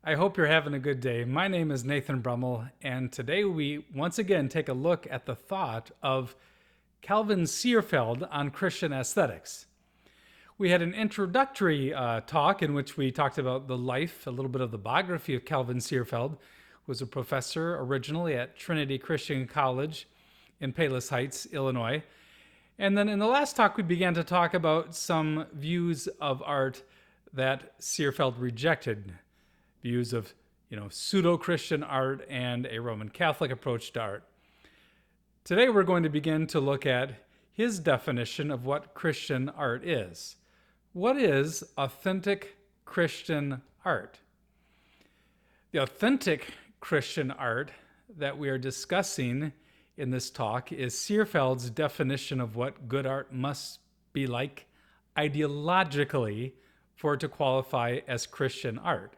I hope you're having a good day. My name is Nathan Brummel, and today we once again take a look at the thought of Calvin Seerveld on Christian aesthetics. We had an introductory talk in which we talked about the life, a little bit of the biography of Calvin Seerveld, who was a professor originally at Trinity Christian College in Palos Heights, Illinois. And then in the last talk, we began to talk about some views of art that Seerveld rejected, views of pseudo-Christian art and a Roman Catholic approach to art. Today we're going to begin to look at his definition of what Christian art is. What is authentic Christian art? The authentic Christian art that we are discussing in this talk is Seerveld's definition of what good art must be like ideologically for it to qualify as Christian art.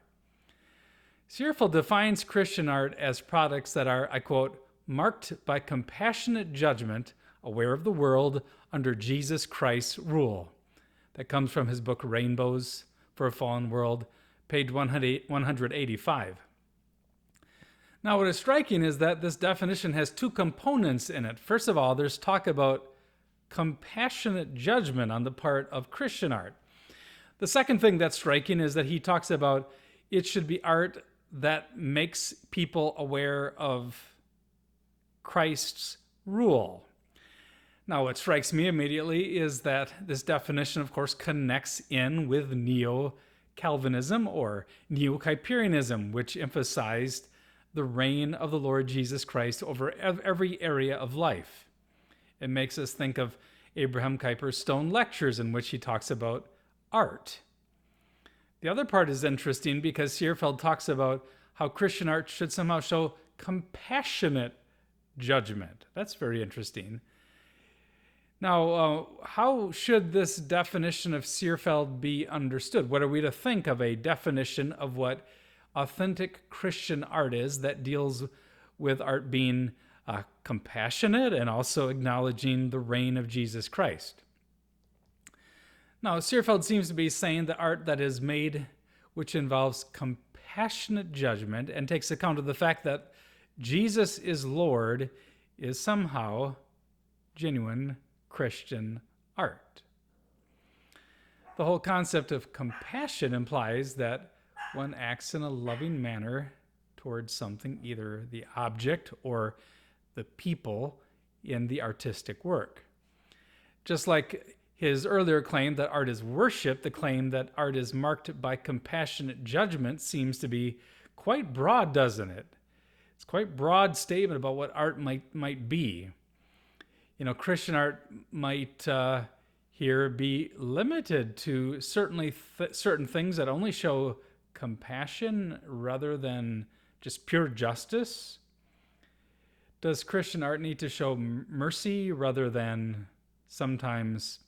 Seerveld defines Christian art as products that are, I quote, marked by compassionate judgment, aware of the world under Jesus Christ's rule. That comes from his book Rainbows for a Fallen World, page 185. Now, what is striking is that this definition has two components in it. First of all, there's talk about compassionate judgment on the part of Christian art. The second thing that's striking is that he talks about it should be art that makes people aware of Christ's rule. Now, what strikes me immediately is that this definition, of course, connects in with Neo-Calvinism or Neo-Kuyperianism, which emphasized the reign of the Lord Jesus Christ over every area of life. It makes us think of Abraham Kuyper's Stone Lectures, in which he talks about art. The other part is interesting because Seerveld talks about how Christian art should somehow show compassionate judgment. That's very interesting. Now, how should this definition of Seerveld be understood? What are we to think of a definition of what authentic Christian art is that deals with art being compassionate and also acknowledging the reign of Jesus Christ? Now, Seerveld seems to be saying that art that is made which involves compassionate judgment and takes account of the fact that Jesus is Lord is somehow genuine Christian art. The whole concept of compassion implies that one acts in a loving manner towards something, either the object or the people in the artistic work. Just like his earlier claim that art is worship, the claim that art is marked by compassionate judgment seems to be quite broad, doesn't it? It's quite a broad statement about what art might be. Christian art might here be limited to certain things that only show compassion rather than just pure justice. Does Christian art need to show mercy rather than sometimes,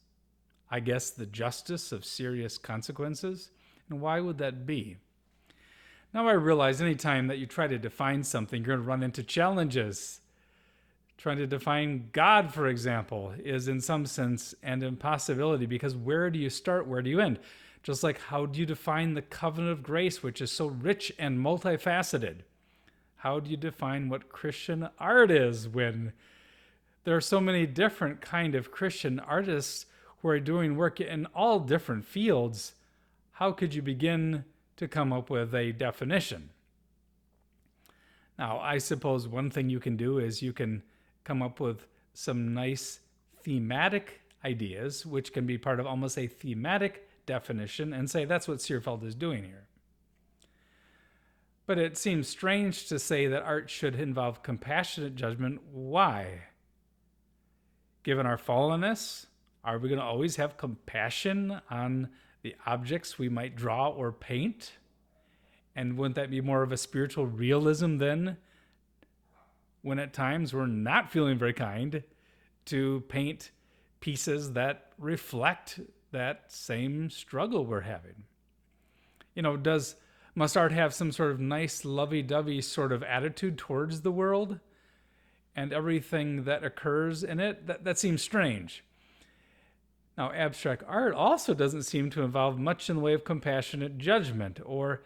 I guess, the justice of serious consequences? And why would that be? Now I realize anytime that you try to define something, you're going to run into challenges. Trying to define God, for example, is in some sense an impossibility, because where do you start? Where do you end? Just like, how do you define the covenant of grace, which is so rich and multifaceted? How do you define what Christian art is when there are so many different kind of Christian artists who are doing work in all different fields? How could you begin to come up with a definition? Now, I suppose one thing you can do is you can come up with some nice thematic ideas, which can be part of almost a thematic definition, and say that's what Seerveld is doing here. But it seems strange to say that art should involve compassionate judgment. Why? Given our fallenness, are we going to always have compassion on the objects we might draw or paint? And wouldn't that be more of a spiritual realism then, when at times we're not feeling very kind, to paint pieces that reflect that same struggle we're having? Must art have some sort of nice lovey-dovey sort of attitude towards the world and everything that occurs in it? That seems strange. Now, abstract art also doesn't seem to involve much in the way of compassionate judgment or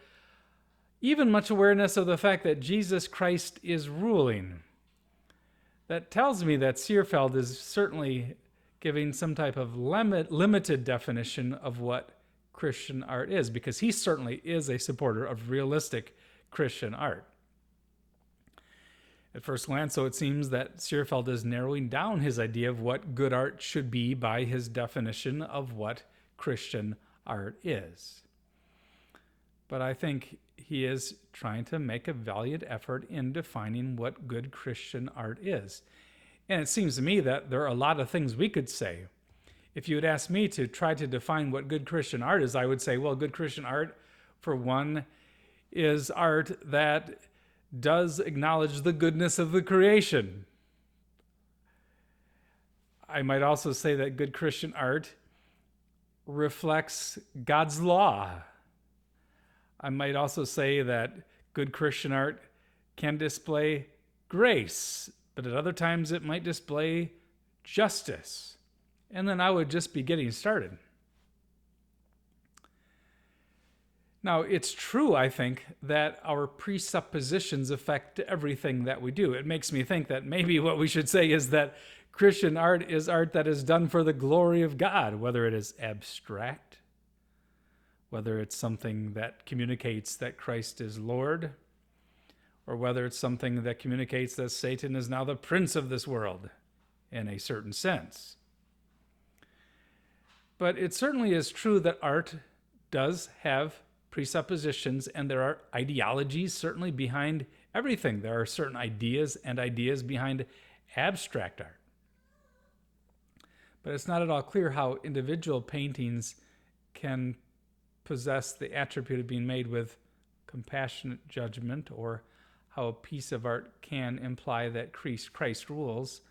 even much awareness of the fact that Jesus Christ is ruling. That tells me that Seerveld is certainly giving some type of limited definition of what Christian art is, because he certainly is a supporter of realistic Christian art. At first glance, so it seems that Seerveld is narrowing down his idea of what good art should be by his definition of what Christian art is. But I think he is trying to make a valiant effort in defining what good Christian art is. And it seems to me that there are a lot of things we could say. If you would ask me to try to define what good Christian art is, I would say, well, good Christian art, for one, is art that does acknowledge the goodness of the creation. I might also say that good Christian art reflects God's law. I might also say that good Christian art can display grace, but at other times it might display justice. And then I would just be getting started. Now, it's true, I think, that our presuppositions affect everything that we do. It makes me think that maybe what we should say is that Christian art is art that is done for the glory of God, whether it is abstract, whether it's something that communicates that Christ is Lord, or whether it's something that communicates that Satan is now the prince of this world in a certain sense. But it certainly is true that art does have presuppositions, and there are ideologies certainly behind everything. There are certain ideas and ideas behind abstract art. But it's not at all clear how individual paintings can possess the attribute of being made with compassionate judgment, or how a piece of art can imply that Christ rules,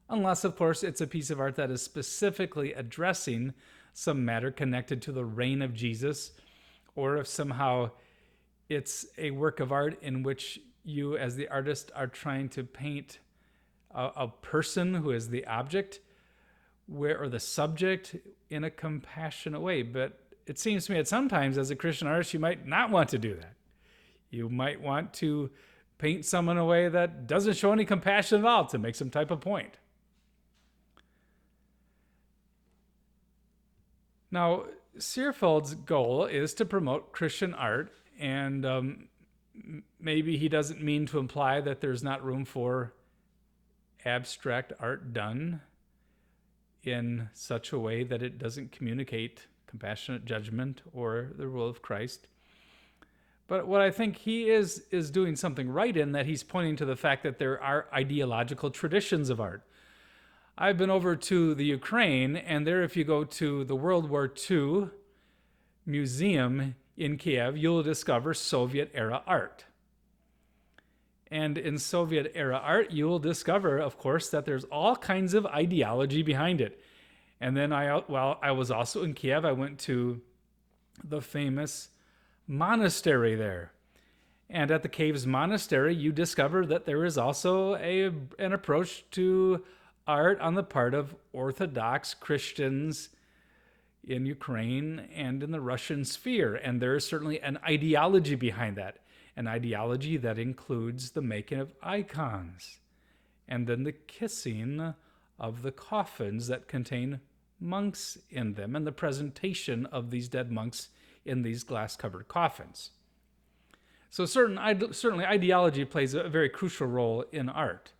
unless, of course, it's a piece of art that is specifically addressing some matter connected to the reign of Jesus, or if somehow it's a work of art in which you, as the artist, are trying to paint a person who is the object or the subject in a compassionate way. But it seems to me that sometimes, as a Christian artist, you might not want to do that. You might want to paint someone in a way that doesn't show any compassion at all to make some type of point. Now, Seerveld's goal is to promote Christian art, and maybe he doesn't mean to imply that there's not room for abstract art done in such a way that it doesn't communicate compassionate judgment or the rule of Christ. But what I think he is doing something right in that he's pointing to the fact that there are ideological traditions of art. I've been over to the Ukraine, and there, if you go to the World War II Museum in Kiev, you'll discover Soviet-era art. And in Soviet-era art, you will discover, of course, that there's all kinds of ideology behind it. And then while I was also in Kiev, I went to the famous monastery there. And at the Caves Monastery, you discover that there is also an approach to art on the part of Orthodox Christians in Ukraine and in the Russian sphere. And there is certainly an ideology behind that, an ideology that includes the making of icons and then the kissing of the coffins that contain monks in them and the presentation of these dead monks in these glass-covered coffins. So certainly ideology plays a very crucial role in art.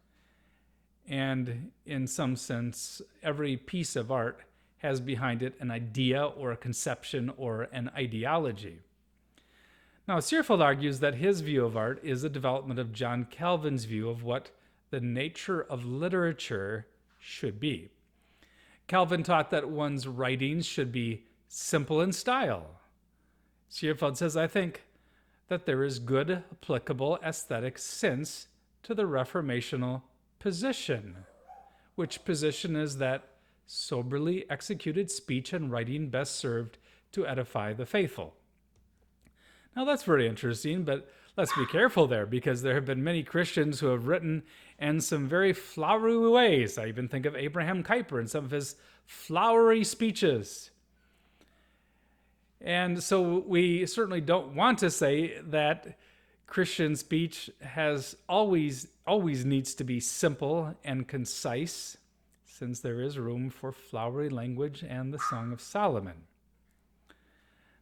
And in some sense, every piece of art has behind it an idea or a conception or an ideology. Now, Seerveld argues that his view of art is a development of John Calvin's view of what the nature of literature should be. Calvin taught that one's writings should be simple in style. Seerveld says, I think that there is good, applicable aesthetic sense to the reformational position, which position is that soberly executed speech and writing best served to edify the faithful. Now that's very interesting, but let's be careful there, because there have been many Christians who have written in some very flowery ways. I even think of Abraham Kuyper and some of his flowery speeches. And so we certainly don't want to say that Christian speech has always needs to be simple and concise, since there is room for flowery language and the Song of Solomon.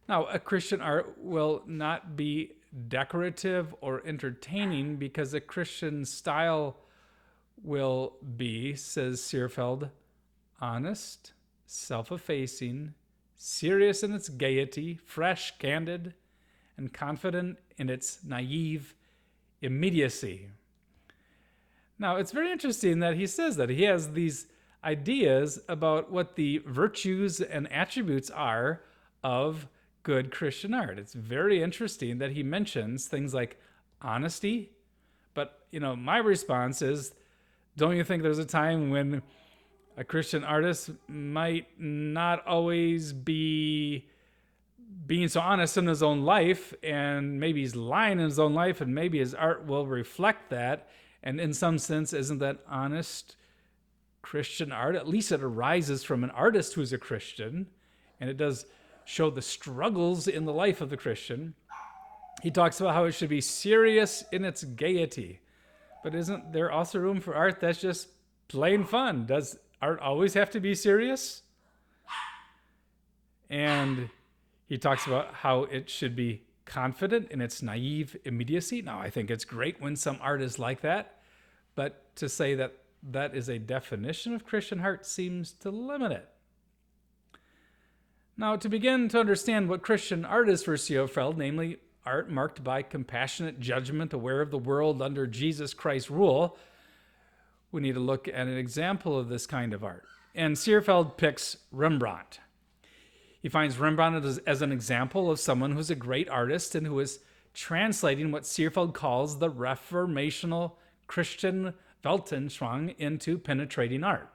Now, a Christian art will not be decorative or entertaining because a Christian style will be, says Seerveld, honest, self-effacing, serious in its gaiety, fresh, candid, and confident in its naive immediacy. Now, it's very interesting that he says that. He has these ideas about what the virtues and attributes are of good Christian art. It's very interesting that he mentions things like honesty. But, my response is, don't you think there's a time when a Christian artist might not always be being so honest in his own life, and maybe he's lying in his own life, and maybe his art will reflect that? And in some sense, isn't that honest Christian art? At least it arises from an artist who's a Christian, and it does show the struggles in the life of the Christian. He talks about how it should be serious in its gaiety. But isn't there also room for art that's just plain fun? Does art always have to be serious? And he talks about how it should be confident in its naive immediacy. Now, I think it's great when some art is like that, but to say that that is a definition of Christian art seems to limit it. Now, to begin to understand what Christian art is for Seerveld, namely art marked by compassionate judgment, aware of the world under Jesus Christ's rule, we need to look at an example of this kind of art. And Seerveld picks Rembrandt. He finds Rembrandt as an example of someone who's a great artist and who is translating what Seerveld calls the reformational Christian Weltanschauung into penetrating art.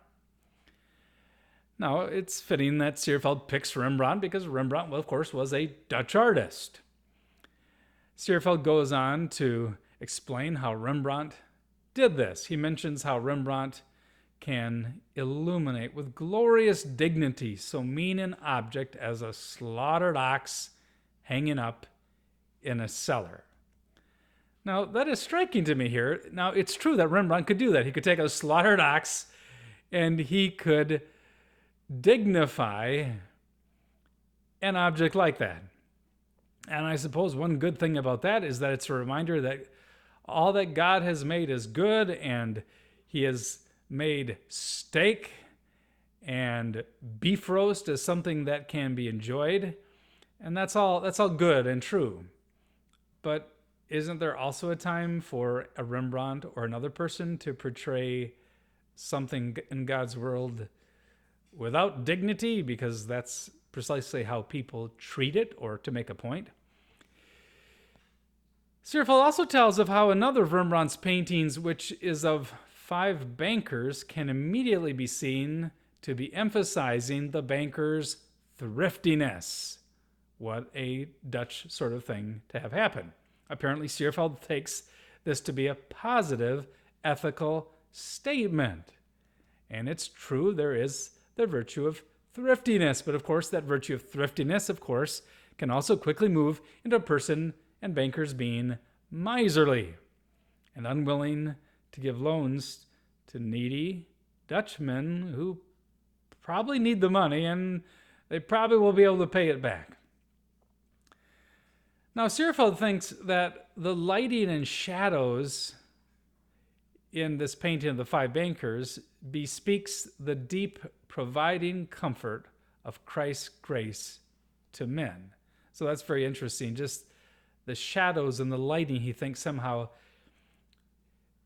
Now, it's fitting that Seerveld picks Rembrandt because Rembrandt, well, of course, was a Dutch artist. Seerveld goes on to explain how Rembrandt did this. He mentions how Rembrandt can illuminate with glorious dignity so mean an object as a slaughtered ox hanging up in a cellar. Now, that is striking to me here. Now, it's true that Rembrandt could do that. He could take a slaughtered ox and he could dignify an object like that. And I suppose one good thing about that is that it's a reminder that all that God has made is good, and he has made steak and beef roast as something that can be enjoyed. And that's all good and true. But isn't there also a time for a Rembrandt or another person to portray something in God's world without dignity, because that's precisely how people treat it, or to make a point? Seerveld also tells of how another of Rembrandt's paintings, which is of 5 bankers, can immediately be seen to be emphasizing the banker's thriftiness. What a Dutch sort of thing to have happen. Apparently, Seerveld takes this to be a positive ethical statement. And it's true, there is the virtue of thriftiness. But of course, that virtue of thriftiness, of course, can also quickly move into a person and bankers being miserly and unwilling to give loans to needy Dutchmen who probably need the money, and they probably will be able to pay it back. Now, Seerveld thinks that the lighting and shadows in this painting of the 5 bankers bespeaks the deep providing comfort of Christ's grace to men. So that's very interesting. Just the shadows and the lighting, he thinks, somehow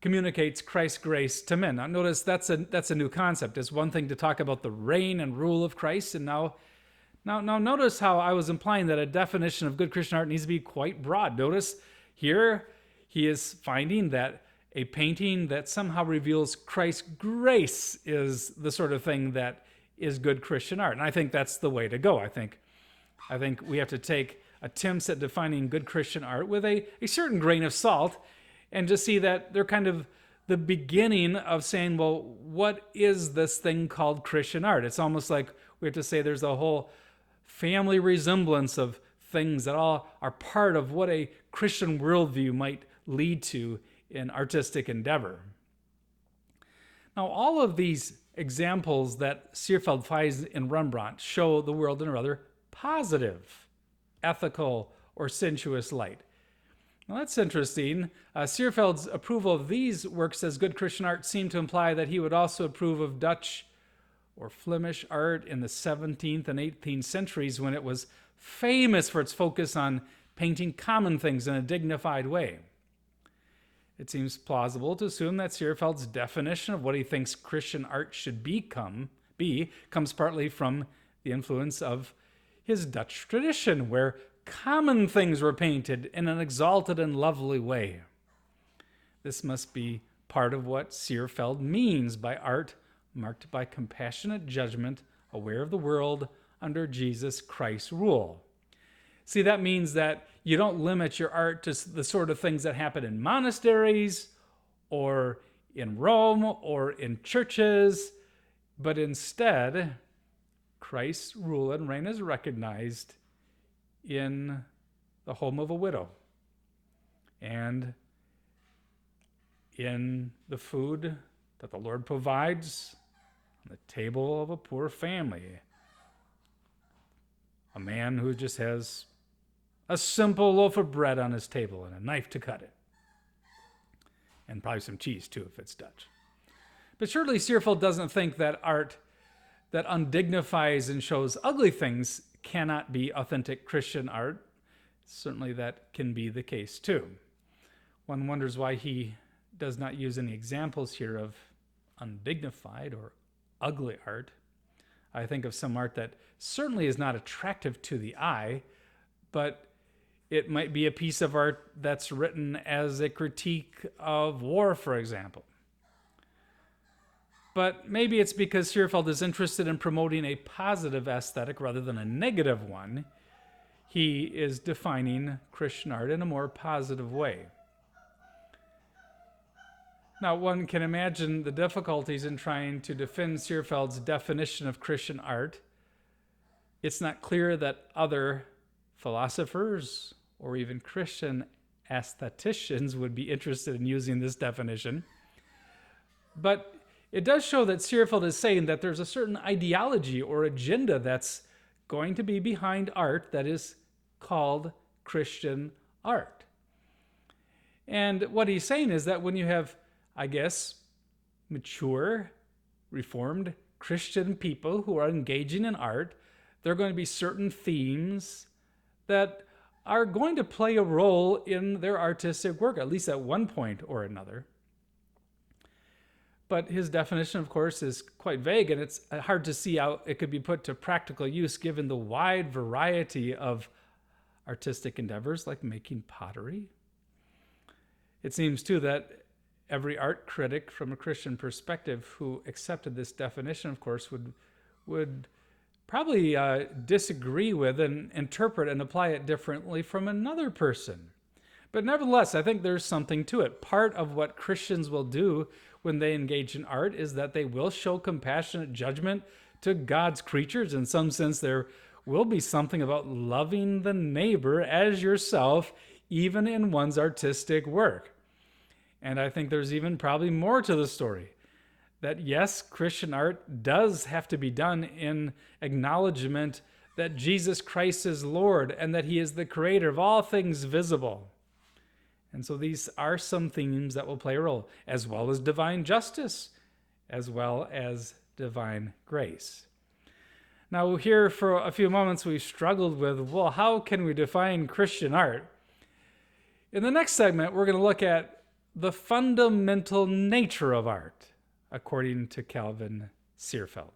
communicates Christ's grace to men. Now, notice that's a new concept. It's one thing to talk about the reign and rule of Christ, and now notice how I was implying that a definition of good Christian art needs to be quite broad. Notice here he is finding that a painting that somehow reveals Christ's grace is the sort of thing that is good Christian art. And I think that's the way to go. I think we have to take attempts at defining good Christian art with a certain grain of salt, and just see that they're kind of the beginning of saying, well, what is this thing called Christian art? It's almost like we have to say there's a whole family resemblance of things that all are part of what a Christian worldview might lead to in artistic endeavor. Now, all of these examples that Seerveld finds in Rembrandt show the world in a rather positive, ethical, or sensuous light. Now, that's interesting. Seerveld's approval of these works as good Christian art seemed to imply that he would also approve of Dutch or Flemish art in the 17th and 18th centuries, when it was famous for its focus on painting common things in a dignified way. It seems plausible to assume that Seerveld's definition of what he thinks Christian art should comes partly from the influence of his Dutch tradition, where common things were painted in an exalted and lovely way. This must be part of what Seerveld means by art marked by compassionate judgment, aware of the world under Jesus Christ's rule. See, that means that you don't limit your art to the sort of things that happen in monasteries or in Rome or in churches, but instead, Christ's rule and reign is recognized in the home of a widow and in the food that the Lord provides on the table of a poor family. A man who just has a simple loaf of bread on his table and a knife to cut it. And probably some cheese too, if it's Dutch. But surely Seerveld doesn't think that art that undignifies and shows ugly things cannot be authentic Christian art. Certainly that can be the case too. One wonders why he does not use any examples here of undignified or ugly art. I think of some art that certainly is not attractive to the eye, but it might be a piece of art that's written as a critique of war, for example. But maybe it's because Seerveld is interested in promoting a positive aesthetic rather than a negative one. He is defining Christian art in a more positive way. Now, one can imagine the difficulties in trying to defend Seerveld's definition of Christian art. It's not clear that other philosophers or even Christian aestheticians would be interested in using this definition. But it does show that Seerveld is saying that there's a certain ideology or agenda that's going to be behind art that is called Christian art. And what he's saying is that when you have, I guess, mature, reformed Christian people who are engaging in art, there are going to be certain themes that are going to play a role in their artistic work, at least at one point or another. But his definition, of course, is quite vague, and it's hard to see how it could be put to practical use given the wide variety of artistic endeavors like making pottery. It seems, too, that every art critic from a Christian perspective who accepted this definition, of course, would probably disagree with and interpret and apply it differently from another person. But nevertheless, I think there's something to it. Part of what Christians will do when they engage in art is that they will show compassionate judgment to God's creatures. In some sense, there will be something about loving the neighbor as yourself, even in one's artistic work. And I think there's even probably more to the story. That yes, Christian art does have to be done in acknowledgement that Jesus Christ is Lord and that he is the creator of all things visible. And so these are some themes that will play a role, as well as divine justice, as well as divine grace. Now here for a few moments we've struggled with, well, how can we define Christian art? In the next segment, we're going to look at the fundamental nature of art, according to Calvin Seerveld.